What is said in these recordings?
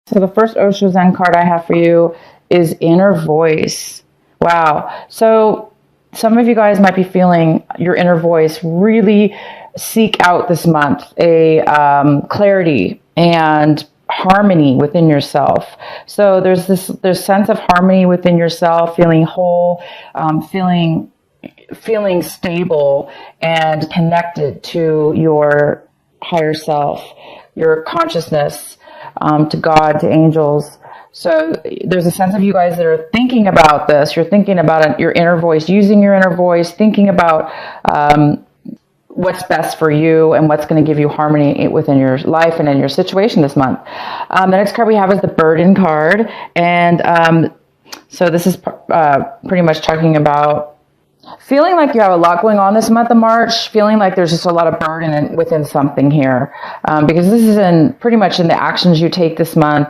So the first Osho Zen card I have for you is inner voice. Wow. So some of you guys might be feeling your inner voice. Really seek out this month a clarity and harmony within yourself. So there's sense of harmony within yourself, feeling whole, feeling stable and connected to your higher self, your consciousness, to God, to angels. So there's a sense of you guys that are thinking about this. You're thinking about your inner voice, using your inner voice, thinking about what's best for you and what's going to give you harmony within your life and in your situation this month. The next card we have is the burden card. And so this is pretty much talking about feeling like you have a lot going on this month of March, feeling like there's just a lot of burden within something here, because this is pretty much in the actions you take this month,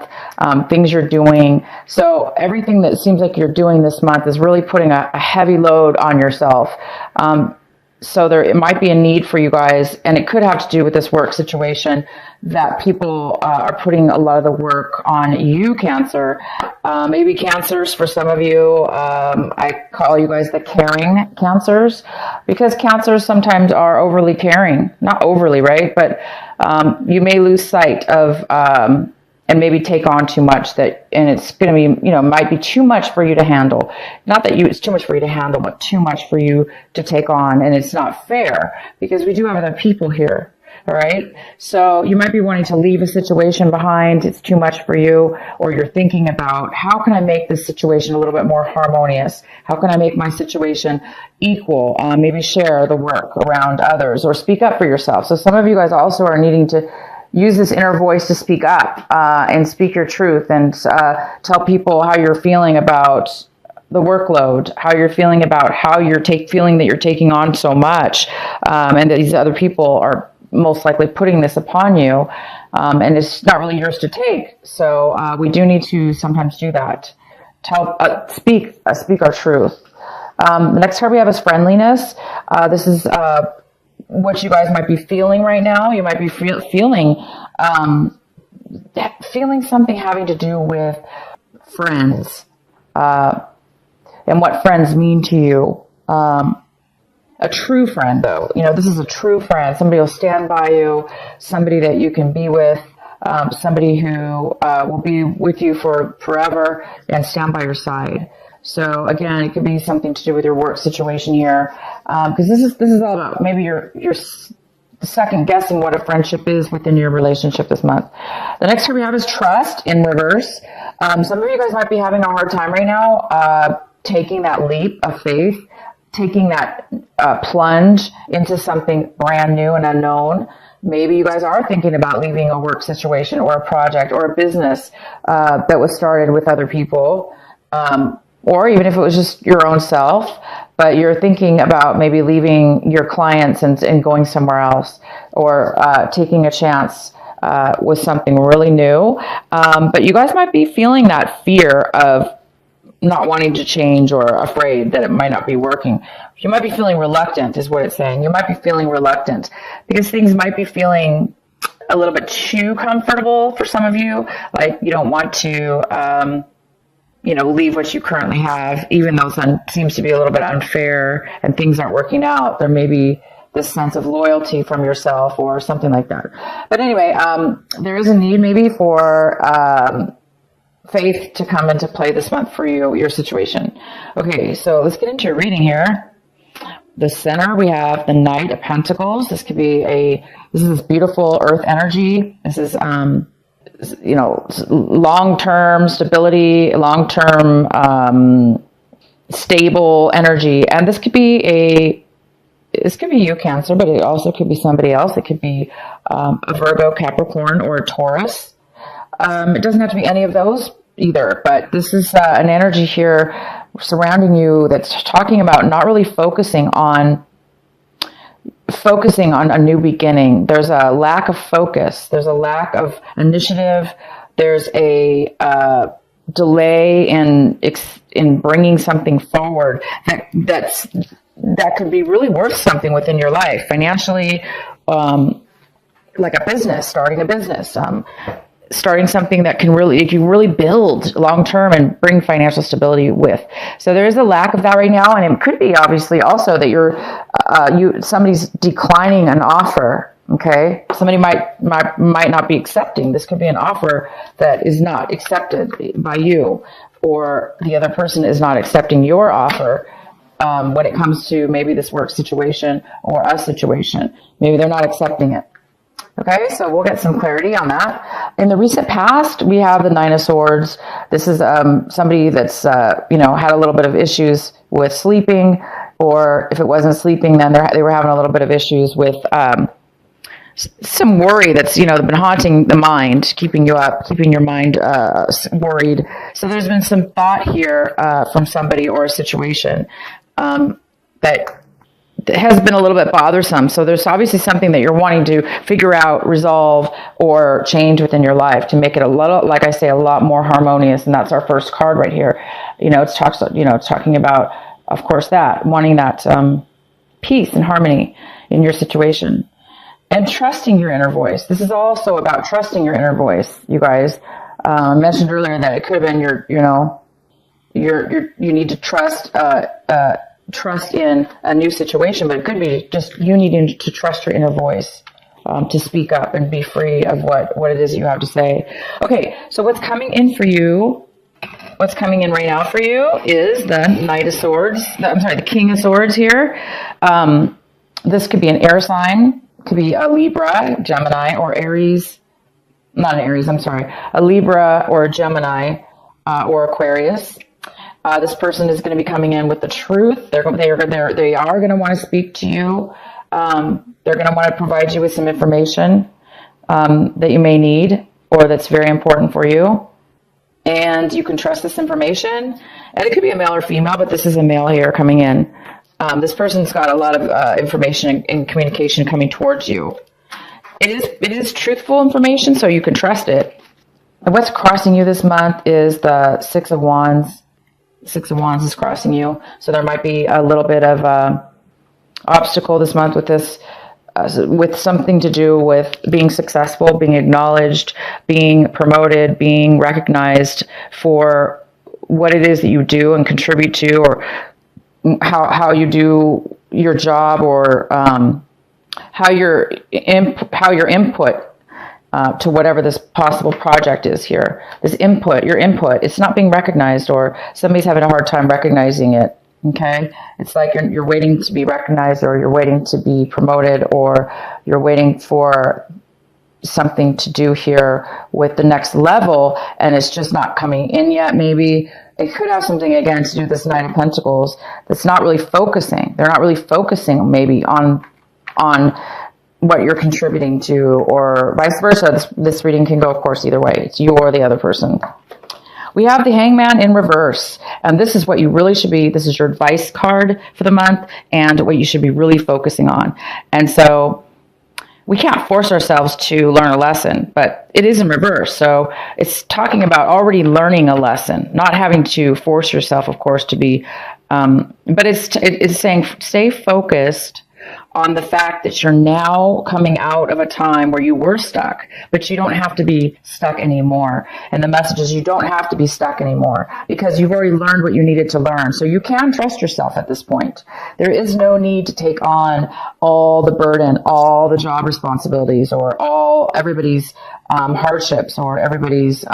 things you're doing. So everything that seems like you're doing this month is really putting a heavy load on yourself. So it might be a need for you guys, and it could have to do with this work situation, that people are putting a lot of the work on you, Cancer. Maybe Cancers for some of you. I call you guys the caring Cancers, because Cancers sometimes are overly caring. Not overly, right? But you may lose sight of and maybe take on too much, and it's going to be, might be too much for you to handle. Not that it's too much for you to handle, but too much for you to take on. And it's not fair, because we do have other people here. All right. So you might be wanting to leave a situation behind. It's too much for you, or you're thinking about, how can I make this situation a little bit more harmonious? How can I make my situation equal? Maybe share the work around others, or speak up for yourself. So some of you guys also are needing to use this inner voice to speak up and speak your truth, and tell people how you're feeling about the workload, how you're feeling about how you're feeling that you're taking on so much, and that these other people are most likely putting this upon you, and it's not really yours to take. So we do need to sometimes do that. Speak our truth. The next card we have is friendliness. This is what you guys might be feeling right now. You might be feeling something having to do with friends, and what friends mean to you. A true friend, though, this is a true friend. Somebody will stand by you, somebody that you can be with, somebody who will be with you for forever and stand by your side. So again, it could be something to do with your work situation here, because this is all about maybe you're second guessing what a friendship is within your relationship this month. The next card we have is trust in reverse. Some of you guys might be having a hard time right now taking that leap of faith, taking that plunge into something brand new and unknown. Maybe you guys are thinking about leaving a work situation or a project or a business that was started with other people, or even if it was just your own self, but you're thinking about maybe leaving your clients and going somewhere else, or taking a chance with something really new. But you guys might be feeling that fear of not wanting to change, or afraid that it might not be working. You might be feeling reluctant, is what it's saying. You might be feeling reluctant because things might be feeling a little bit too comfortable for some of you. Like you don't want to, leave what you currently have, even though it seems to be a little bit unfair and things aren't working out. There may be this sense of loyalty from yourself or something like that. But anyway, there is a need maybe for faith to come into play this month for your situation. Okay, so let's get into your reading here. The center, we have the Knight of Pentacles. This is this beautiful earth energy. This is, long-term stability, long-term stable energy. And this could be you, Cancer, but it also could be somebody else. It could be a Virgo, Capricorn, or a Taurus. It doesn't have to be any of those either, but this is an energy here surrounding you that's talking about not really focusing on a new beginning. There's a lack of focus. There's a lack of initiative. There's a delay in bringing something forward that could be really worth something within your life financially, like a business, starting a business. starting something that you can really build long term and bring financial stability with. So there is a lack of that right now, and it could be obviously also that somebody's declining an offer. Okay, somebody might not be accepting. This could be an offer that is not accepted by you, or the other person is not accepting your offer. When it comes to maybe this work situation or a situation, maybe they're not accepting it. Okay, so we'll get some clarity on that. In the recent past, we have the Nine of Swords. This is somebody that's had a little bit of issues with sleeping, or if it wasn't sleeping, then they were having a little bit of issues with some worry that's been haunting the mind, keeping you up, keeping your mind worried. So there's been some thought here from somebody or a situation that has been a little bit bothersome. So there's obviously something that you're wanting to figure out, resolve, or change within your life to make it a lot more harmonious. And that's our first card right here. It's talking about, of course, that wanting that peace and harmony in your situation, and trusting your inner voice. This is also about trusting your inner voice, you guys. I mentioned earlier that it could have been you need to trust in a new situation, but it could be just you needing to trust your inner voice to speak up and be free of what it is that you have to say. Okay, so what's coming in right now for you is the Knight of Swords. The King of Swords here. This could be an air sign. It could be a Libra, Gemini, or Aries. Not an Aries, a Libra or a Gemini or Aquarius. This person is going to be coming in with the truth. They are going to want to speak to you. They're going to want to provide you with some information that you may need, or that's very important for you. And you can trust this information. And it could be a male or female, but this is a male here coming in. This person's got a lot of information and communication coming towards you. It is truthful information, so you can trust it. And what's crossing you this month is the Six of Wands. Six of Wands is crossing you. So there might be a little bit of obstacle this month with this, with something to do with being successful, being acknowledged, being promoted, being recognized for what it is that you do and contribute to, or how you do your job, or how your input to whatever this possible project is here. Your input, it's not being recognized, or somebody's having a hard time recognizing it. Okay, it's like you're waiting to be recognized, or you're waiting to be promoted, or you're waiting for something to do here with the next level, and it's just not coming in yet. Maybe it could have something again to do with this Nine of Pentacles that's not really focusing. They're not really focusing maybe on what you're contributing to, or vice versa. This reading can go, of course, either way. It's you or the other person. We have the Hangman in reverse, and this is what you really should be. This is your advice card for the month, and what you should be really focusing on. And so we can't force ourselves to learn a lesson, but it is in reverse. So it's talking about already learning a lesson, not having to force yourself, of course, to be. But it's saying stay focused on the fact that you're now coming out of a time where you were stuck, but you don't have to be stuck anymore. And the message is you don't have to be stuck anymore, because you've already learned what you needed to learn. So you can trust yourself at this point. There is no need to take on all the burden, all the job responsibilities, or everybody's hardships, or everybody's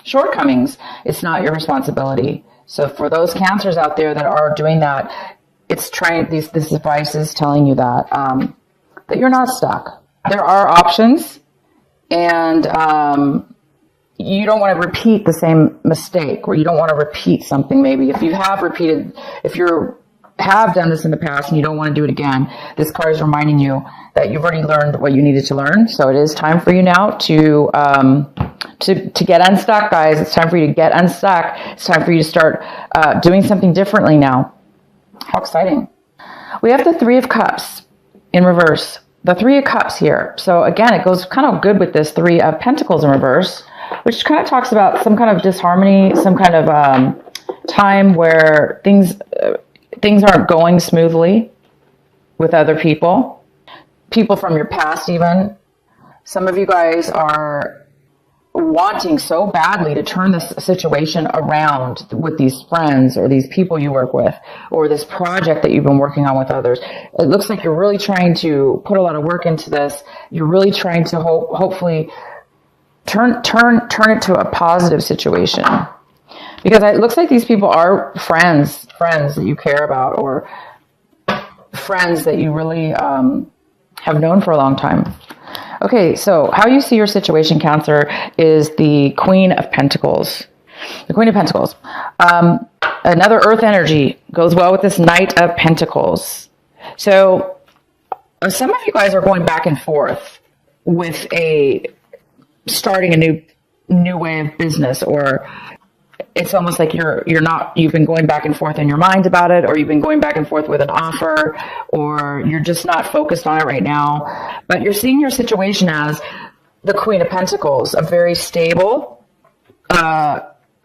shortcomings. It's not your responsibility. So for those Cancers out there that are doing that, this advice is telling you that you're not stuck. There are options, and you don't want to repeat the same mistake, or you don't want to repeat something. Maybe if you have done this in the past and you don't want to do it again, this card is reminding you that you've already learned what you needed to learn. So it is time for you now to get unstuck, guys. It's time for you to get unstuck. It's time for you to start doing something differently now. How exciting. We have the Three of Cups in reverse. The Three of Cups here. So again, it goes kind of good with this Three of Pentacles in reverse, which kind of talks about some kind of disharmony, some kind of time where things aren't going smoothly with other people from your past even. Some of you guys are wanting so badly to turn this situation around with these friends or these people you work with, or this project that you've been working on with others. It looks like you're really trying to put a lot of work into this. You're really trying to hopefully turn it to a positive situation, because it looks like these people are friends that you care about, or friends that you really have known for a long time. Okay, so how you see your situation, Cancer, is the Queen of Pentacles. The Queen of Pentacles. Another earth energy goes well with this Knight of Pentacles. So some of you guys are going back and forth with starting a new way of business, or it's almost like you've been going back and forth in your mind about it, or you've been going back and forth with an offer, or you're just not focused on it right now. But you're seeing your situation as the Queen of Pentacles, a very stable,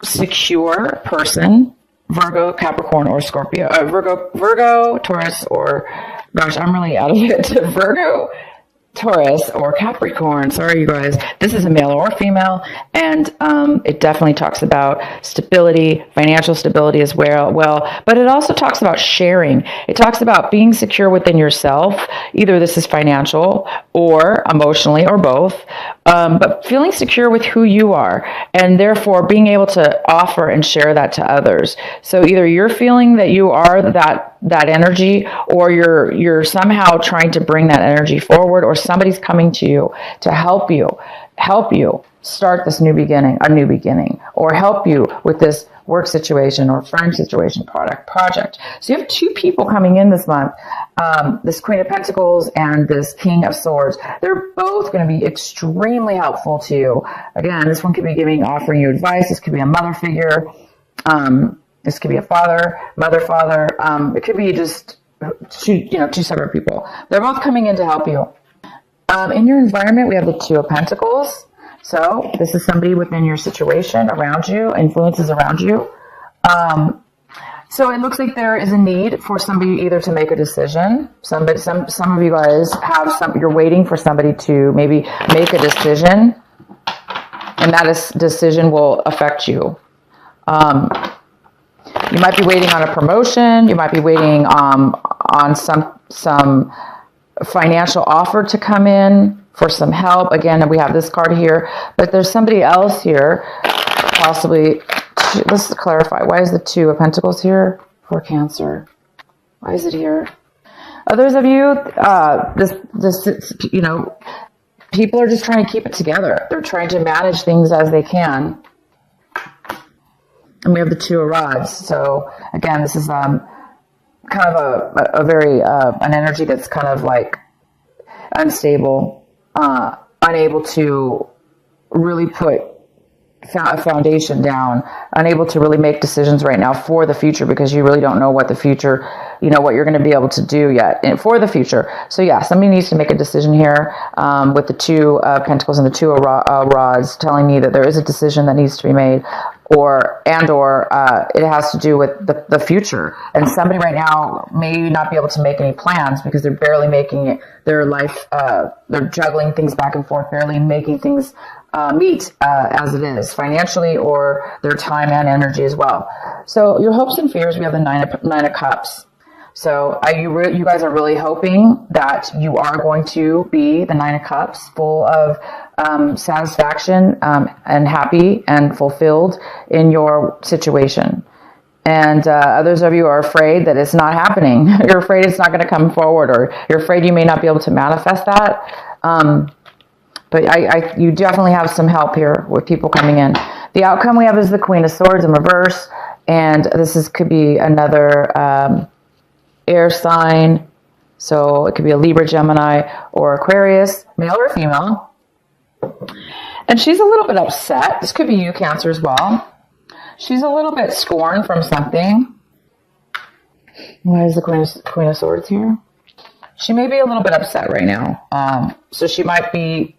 secure person, Virgo, Capricorn, or Scorpio, Virgo, Taurus, or gosh, I'm really out of it. Virgo, Taurus, or Capricorn. Sorry, you guys. This is a male or female, and it definitely talks about stability, financial stability as well. But it also talks about sharing. It talks about being secure within yourself. Either this is financial or emotionally, or both. But feeling secure with who you are, and therefore being able to offer and share that to others. So either you're feeling that you are that energy, or you're somehow trying to bring that energy forward, or somebody's coming to you to help you start this a new beginning, or help you with this work situation or friend situation, project. So you have two people coming in this month, this Queen of Pentacles and this King of Swords. They're both going to be extremely helpful to you. Again, this one could be offering you advice. This could be a mother figure. This could be a mother, father. It could be just two separate people. They're both coming in to help you. In your environment, we have the Two of Pentacles. So this is somebody within your situation, around you, influences around you. So it looks like there is a need for somebody either to make a decision. Some of you guys you're waiting for somebody to maybe make a decision, and that decision will affect you. You might be waiting on a promotion. You might be waiting on some financial offer to come in for some help. Again, we have this card here, but there's somebody else here, possibly. Let's clarify. Why is the Two of Pentacles here for Cancer? Why is it here? Others of you, people are just trying to keep it together. They're trying to manage things as they can. And we have the Two of Rods. So again, this is kind of a very an energy that's kind of like unstable, unable to really put a foundation down, unable to really make decisions right now for the future, because you really don't know what the future, what you're going to be able to do yet for the future. So yeah, somebody needs to make a decision here with the Two of Pentacles and the Two of Rods, telling me that there is a decision that needs to be made, or it has to do with the future. And somebody right now may not be able to make any plans because they're barely making their life, they're juggling things back and forth, barely making things meet as it is financially, or their time and energy as well. So your hopes and fears, we have the Nine of Cups. So you guys are really hoping that you are going to be the Nine of Cups, full of satisfaction and happy and fulfilled in your situation. And others of you are afraid that it's not happening. You're afraid it's not going to come forward, or you're afraid you may not be able to manifest that. But you definitely have some help here with people coming in. The outcome we have is the Queen of Swords in reverse. And this could be another air sign. So it could be a Libra, Gemini, or Aquarius, male or female. And she's a little bit upset. This could be you, Cancer, as well. She's a little bit scorned from something. Why is the Queen of Swords here? She may be a little bit upset right now. So she might be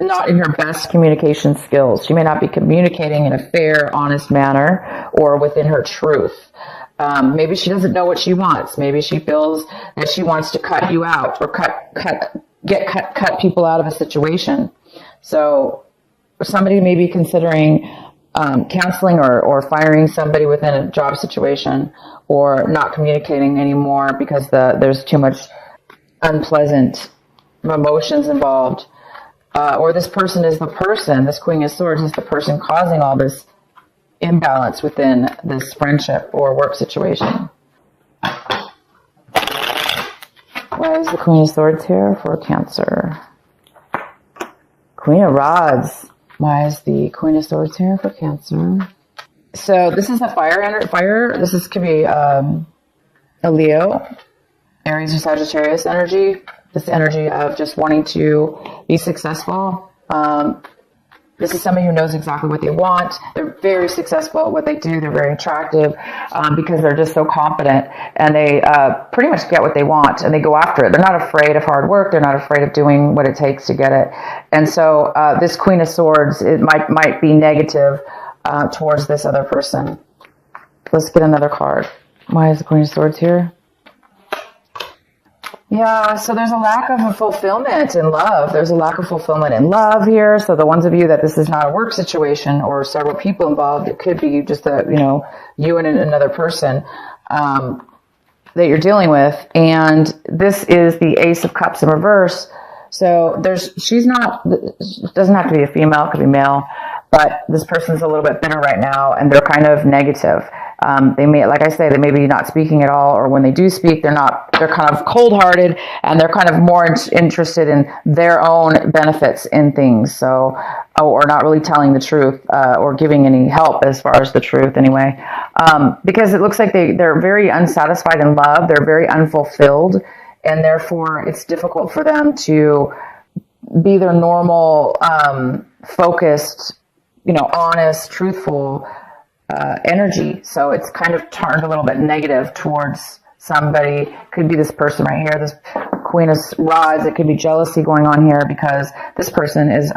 not in her best communication skills. She may not be communicating in a fair, honest manner, or within her truth. Maybe she doesn't know what she wants. Maybe she feels that she wants to cut you out, or cut people out of a situation. So somebody may be considering counseling or firing somebody within a job situation, or not communicating anymore because there's too much unpleasant emotions involved. Or this person is the person, this Queen of Swords is the person causing all this imbalance within this friendship or work situation. Why is the Queen of Swords here for Cancer? Queen of Rods. Why is the Queen of Swords here for Cancer? So this is a fire. This could be a Leo, Aries, or Sagittarius energy. This energy of just wanting to be successful. This is somebody who knows exactly what they want. They're very successful at what they do. They're very attractive because they're just so confident, and they pretty much get what they want, and they go after it. They're not afraid of hard work. They're not afraid of doing what it takes to get it. And so this Queen of Swords, it might be negative towards this other person. Let's get another card. Why is the Queen of Swords here? Yeah, so there's a lack of fulfillment in love. There's a lack of fulfillment in love here. So the ones of you that this is not a work situation or several people involved, it could be just you and another person that you're dealing with. And this is the Ace of Cups in reverse. So it doesn't have to be a female, it could be male, but this person's a little bit bitter right now, and they're kind of negative. They may, like I say, they may be not speaking at all, or when they do speak, they're kind of cold-hearted, and they're kind of more interested in their own benefits in things. So, or not really telling the truth, or giving any help as far as the truth anyway. Because it looks like they're very unsatisfied in love. They're very unfulfilled, and therefore it's difficult for them to be their normal, focused, honest, truthful, energy. So it's kind of turned a little bit negative towards somebody. Could be this person right here, this Queen of Rods. It could be jealousy going on here because this person is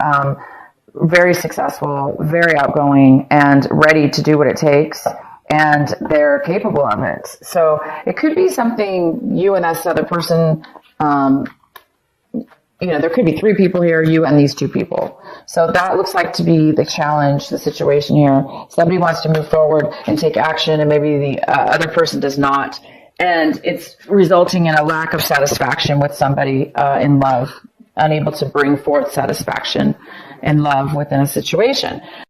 very successful, very outgoing, and ready to do what it takes, and they're capable of it. So it could be something you and this other person, there could be 3 people here, you and these 2 people. So that looks like to be the challenge, the situation here. Somebody wants to move forward and take action, and maybe the other person does not. And it's resulting in a lack of satisfaction with somebody in love, unable to bring forth satisfaction and love within a situation.